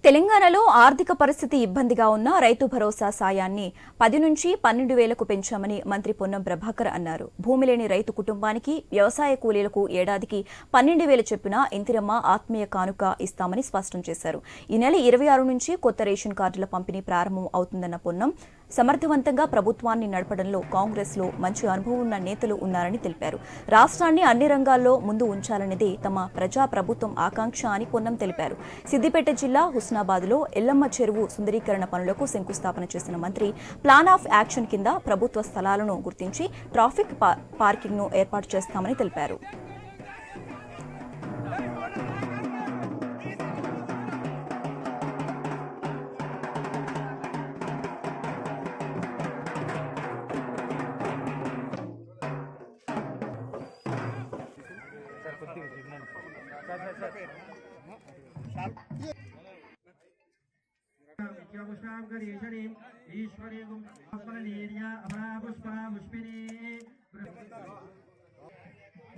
తెలంగాణలో ఆర్థిక పరిస్థితి ఇబ్బందిగా ఉన్న రైతు భరోసా సాయాన్ని 10 నుంచి 12,000కు పెంచామని మంత్రి పొన్నం ప్రభాకర్ అన్నారు. భూమి లేని రైతు కుటుంబానికి వ్యవసాయ కూలీలకు ఏడాదికి 12,000 చొప్పున ఇందిరమ్మ ఆత్మీయ కానుక ఇస్తామని స్పష్టం చేశారు. ఈ నెల 26 నుంచి కొత్త రేషన్ కార్డుల పంపిణీ ప్రారంభం అవుతుందన్న పొన్నం సమర్థవంతంగా ప్రభుత్వాన్ని నడపడంలో కాంగ్రెస్లో మంచి అనుభవం ఉన్న నేతలు ఉన్నారని తెలిపారు. రాష్ట్రాన్ని అన్ని రంగాల్లో ముందు ఉంచాలనేదే తమ ప్రజా ప్రభుత్వం ఆకాంక్ష అని పొన్నం తెలిపారు. సిద్దిపేట జిల్లా హుస్నాబాద్లో ఎల్లమ్మ చెరువు సుందరీకరణ పనులకు శంకుస్థాపన చేసిన మంత్రి ప్లాన్ ఆఫ్ యాక్షన్ కింద ప్రభుత్వ స్థలాలను గుర్తించి ట్రాఫిక్ పార్కింగ్ను ఏర్పాటు చేస్తామని తెలిపారు.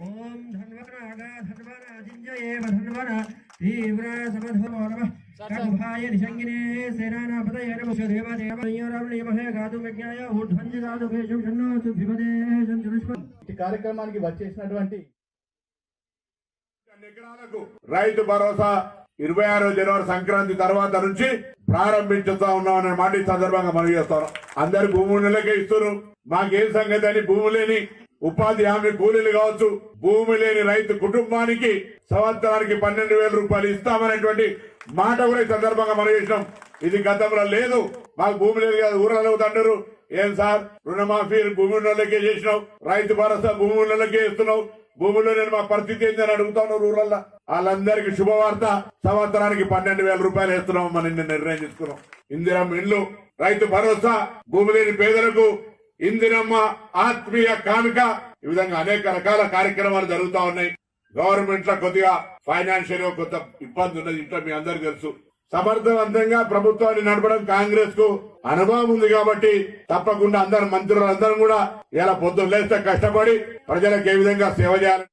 ओम धन्वनागा धन्वना जिंजये धन्वना तीव्र समधो नमः ककुभाय निशंगिने सेनानापतये नमः देवदेवयोरवणि महे गातु विज्ञाय ऊर्ध्वञ्जि गातु भेषु शन्नो सुभिपदे संजुष्प ఈ కార్యక్రమానికి వచ్చేసినటువంటి ఎకరాలకు రైతు భరోసా 26 జనవరి సంక్రాంతి తర్వాత నుంచి ప్రారంభించుతా ఉన్నామనే మాట ఈ సందర్భంగా మనం చేస్తాం. అందరు భూమి నెలకే ఇస్తున్నారు. మాకేం సంగతి అని భూమి లేని ఉపాధి హామీ కూలీలు కావచ్చు, భూమి లేని రైతు కుటుంబానికి సంవత్సరానికి 12,000 రూపాయలు ఇస్తామనేటువంటి మాట కూడా ఈ సందర్భంగా మనం చేసినాం. ఇది గతంలో లేదు. మాకు భూమి లేదు కదా, ఊర్లలో తండ్రు ఏం సార్ రుణమాఫీ భూమి నెలకే చేసినావు, రైతు భరోసా భూమి నెలకే ఇస్తున్నావు, భూమిలో నేను మా పరిస్థితి ఏందని అడుగుతాను ఊర్లలో. వాళ్ళందరికీ శుభవార్త, సంవత్సరానికి 12,000 రూపాయలు వేస్తున్నాం. మనం నిర్ణయం తీసుకున్నాం. ఇందిరమ్మ ఇల్లు, రైతు భరోసా, భూమి లేని పేదలకు ఇందిరమ్మ ఆత్మీయ కానుక, ఈ విధంగా అనేక రకాల కార్యక్రమాలు జరుగుతా ఉన్నాయి. గవర్నమెంట్ లో కొద్దిగా ఫైనాన్షియల్ గా కొంత ఇబ్బంది ఉన్నది, ఇంట్లో మీ అందరికీ తెలుసు. సమర్థవంతంగా ప్రభుత్వాన్ని నడపడం కాంగ్రెస్ కు అనుభవం ఉంది కాబట్టి తప్పకుండా అందరు మంత్రులందరం కూడా ఇలా పొద్దున్న లేస్తే కష్టపడి ప్రజలకు ఏ విధంగా సేవ చేయాలి.